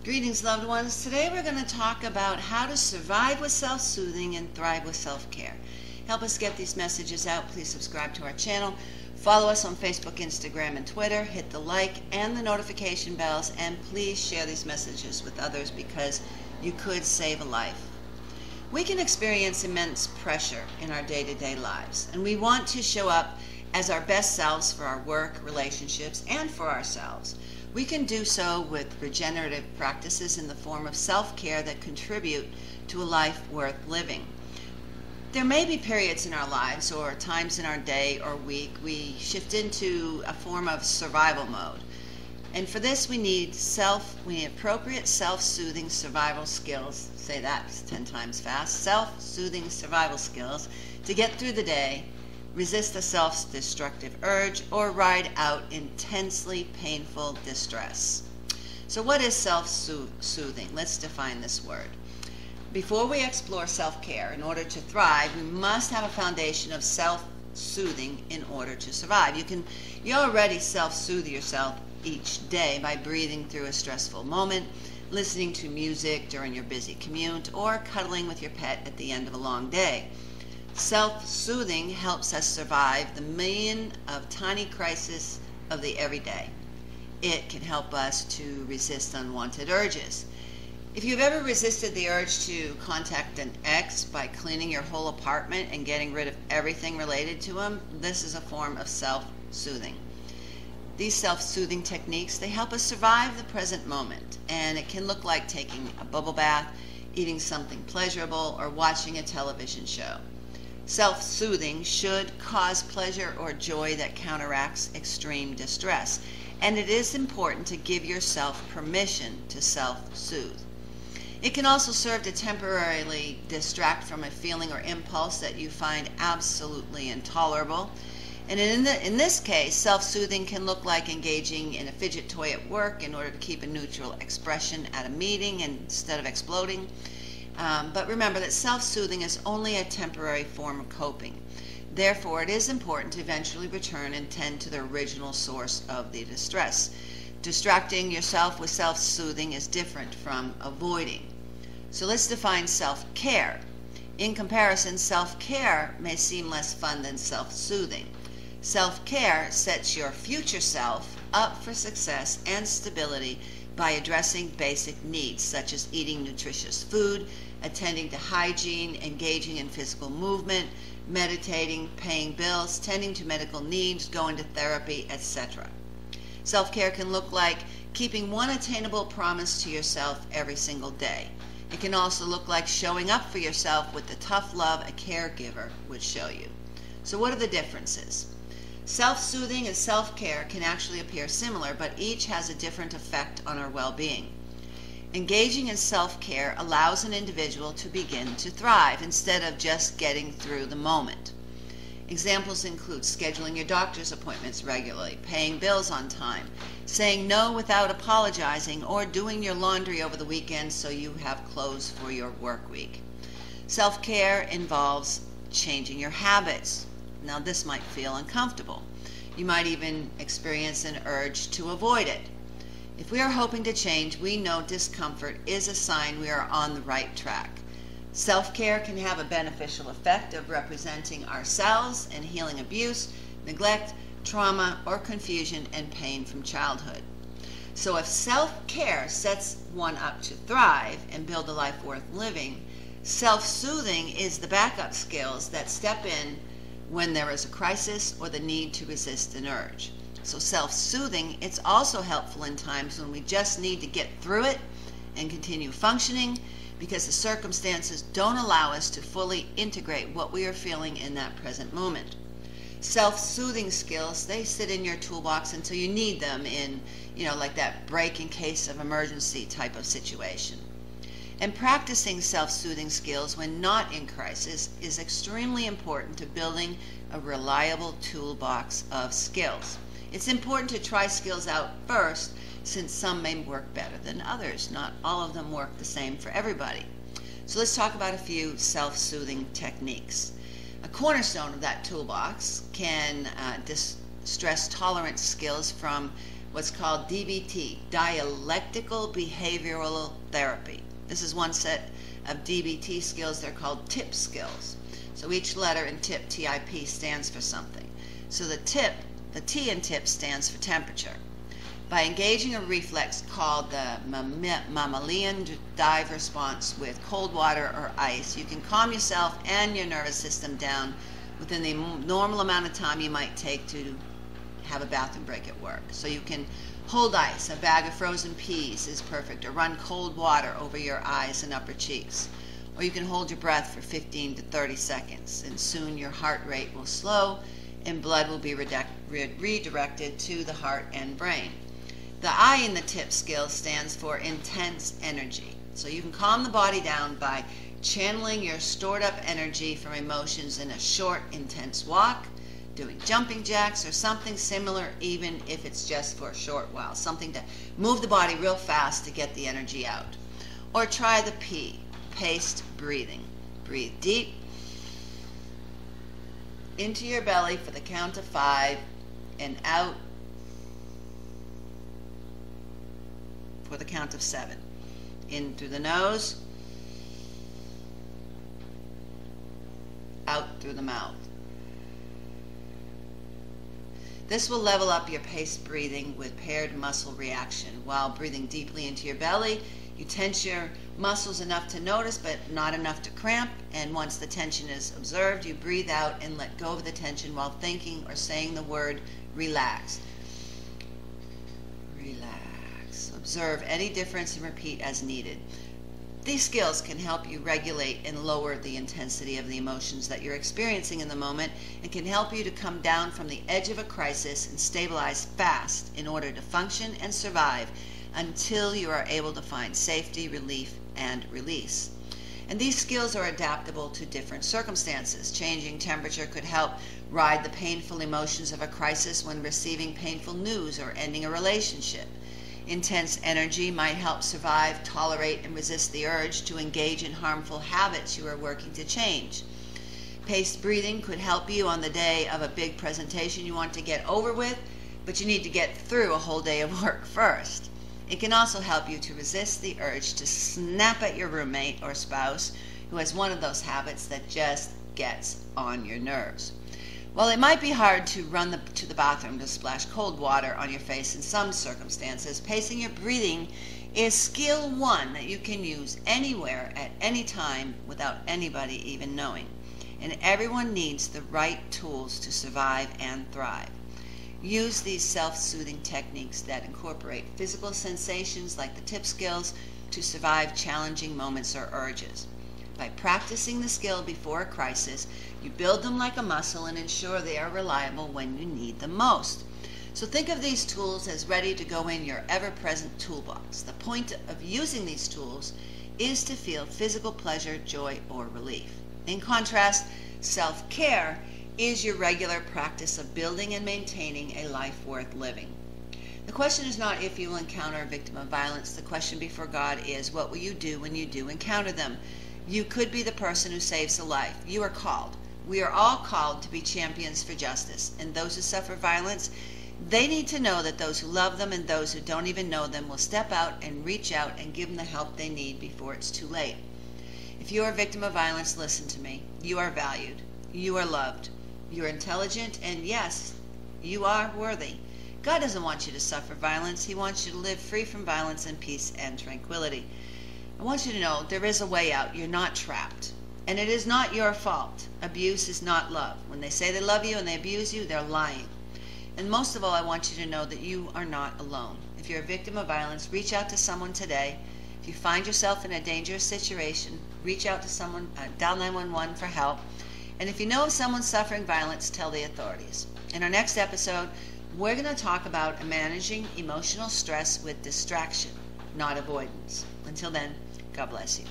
Greetings, loved ones. Today we're going to talk about how to survive with self-soothing and thrive with self-care. Help us get these messages out. Please subscribe to our channel. Follow us on Facebook, Instagram, and Twitter. Hit the like and the notification bells, and please share these messages with others because you could save a life. We can experience immense pressure in our day-to-day lives, and we want to show up as our best selves for our work, relationships, and for ourselves. We can do so with regenerative practices in the form of self-care that contribute to a life worth living. There may be periods in our lives or times in our day or week we shift into a form of survival mode. And for this we need appropriate self-soothing survival skills. Say that 10 times fast. Self-soothing survival skills to get through the day, resist a self-destructive urge, or ride out intensely painful distress. So what is self-soothing? Let's define this word. Before we explore self-care, in order to thrive, we must have a foundation of self-soothing in order to survive. You already self-soothe yourself each day by breathing through a stressful moment, listening to music during your busy commute, or cuddling with your pet at the end of a long day. Self-soothing helps us survive the million of tiny crises of the everyday. It can help us to resist unwanted urges. If you've ever resisted the urge to contact an ex by cleaning your whole apartment and getting rid of everything related to him, this is a form of self-soothing. These self-soothing techniques, they help us survive the present moment, and it can look like taking a bubble bath, eating something pleasurable, or watching a television show. Self-soothing should cause pleasure or joy that counteracts extreme distress, and it is important to give yourself permission to self-soothe. It can also serve to temporarily distract from a feeling or impulse that you find absolutely intolerable. And in this case, self-soothing can look like engaging in a fidget toy at work in order to keep a neutral expression at a meeting instead of exploding. But remember that self-soothing is only a temporary form of coping. Therefore, it is important to eventually return and tend to the original source of the distress. Distracting yourself with self-soothing is different from avoiding. So let's define self-care. In comparison, self-care may seem less fun than self-soothing. Self-care sets your future self up for success and stability by addressing basic needs such as eating nutritious food, attending to hygiene, engaging in physical movement, meditating, paying bills, tending to medical needs, going to therapy, etc. Self-care can look like keeping one attainable promise to yourself every single day. It can also look like showing up for yourself with the tough love a caregiver would show you. So what are the differences? Self-soothing and self-care can actually appear similar, but each has a different effect on our well-being. Engaging in self-care allows an individual to begin to thrive instead of just getting through the moment. Examples include scheduling your doctor's appointments regularly, paying bills on time, saying no without apologizing, or doing your laundry over the weekend so you have clothes for your work week. Self-care involves changing your habits. Now this might feel uncomfortable. You might even experience an urge to avoid it. If we are hoping to change, we know discomfort is a sign we are on the right track. Self-care can have a beneficial effect of representing ourselves and healing abuse, neglect, trauma, or confusion and pain from childhood. So if self-care sets one up to thrive and build a life worth living, self-soothing is the backup skills that step in when there is a crisis or the need to resist an urge. So self-soothing, it's also helpful in times when we just need to get through it and continue functioning because the circumstances don't allow us to fully integrate what we are feeling in that present moment. Self-soothing skills, they sit in your toolbox until you need them in, like that break in case of emergency type of situation. And practicing self-soothing skills when not in crisis is extremely important to building a reliable toolbox of skills. It's important to try skills out first since some may work better than others. Not all of them work the same for everybody. So let's talk about a few self-soothing techniques. A cornerstone of that toolbox can stress tolerance skills from what's called DBT, dialectical behavioral therapy. This is one set of DBT skills. They're called TIP skills. So each letter in TIP, TIP, stands for something. So the T in TIP stands for temperature. By engaging a reflex called the mammalian dive response with cold water or ice, you can calm yourself and your nervous system down within the normal amount of time you might take to have a bathroom break at work. So you can hold ice, a bag of frozen peas is perfect, or run cold water over your eyes and upper cheeks. Or you can hold your breath for 15 to 30 seconds, and soon your heart rate will slow and blood will be redirected to the heart and brain. The I in the TIP skill stands for intense energy. So you can calm the body down by channeling your stored up energy from emotions in a short, intense walk, doing jumping jacks, or something similar, even if it's just for a short while. Something to move the body real fast to get the energy out. Or try the P, paced breathing. Breathe deep into your belly for the count of 5 and out for the count of 7. In through the nose, out through the mouth. This will level up your paced breathing with paired muscle reaction. While breathing deeply into your belly, you tense your muscles enough to notice, but not enough to cramp. And once the tension is observed, you breathe out and let go of the tension while thinking or saying the word relax. Relax. Observe any difference and repeat as needed. These skills can help you regulate and lower the intensity of the emotions that you're experiencing in the moment, and can help you to come down from the edge of a crisis and stabilize fast in order to function and survive until you are able to find safety, relief, and release. And these skills are adaptable to different circumstances. Changing temperature could help ride the painful emotions of a crisis when receiving painful news or ending a relationship. Intense energy might help survive, tolerate, and resist the urge to engage in harmful habits you are working to change. Paced breathing could help you on the day of a big presentation you want to get over with, but you need to get through a whole day of work first. It can also help you to resist the urge to snap at your roommate or spouse who has one of those habits that just gets on your nerves. While it might be hard to run to the bathroom to splash cold water on your face in some circumstances, pacing your breathing is skill 1 that you can use anywhere at any time without anybody even knowing. And everyone needs the right tools to survive and thrive. Use these self-soothing techniques that incorporate physical sensations like the TIP skills to survive challenging moments or urges. By practicing the skill before a crisis, you build them like a muscle and ensure they are reliable when you need them most. So think of these tools as ready to go in your ever-present toolbox. The point of using these tools is to feel physical pleasure, joy, or relief. In contrast, self-care is your regular practice of building and maintaining a life worth living. The question is not if you will encounter a victim of violence. The question before God is, what will you do when you do encounter them? You could be the person who saves a life. You are called. We are all called to be champions for justice. And those who suffer violence, they need to know that those who love them and those who don't even know them will step out and reach out and give them the help they need before it's too late. If you are a victim of violence, listen to me. You are valued. You are loved. You are intelligent. And yes, you are worthy. God doesn't want you to suffer violence. He wants you to live free from violence in peace and tranquility. I want you to know there is a way out. You're not trapped. And it is not your fault. Abuse is not love. When they say they love you and they abuse you, they're lying. And most of all, I want you to know that you are not alone. If you're a victim of violence, reach out to someone today. If you find yourself in a dangerous situation, reach out to someone, dial 911 for help. And if you know of someone suffering violence, tell the authorities. In our next episode, we're going to talk about managing emotional stress with distraction, not avoidance. Until then, God bless you.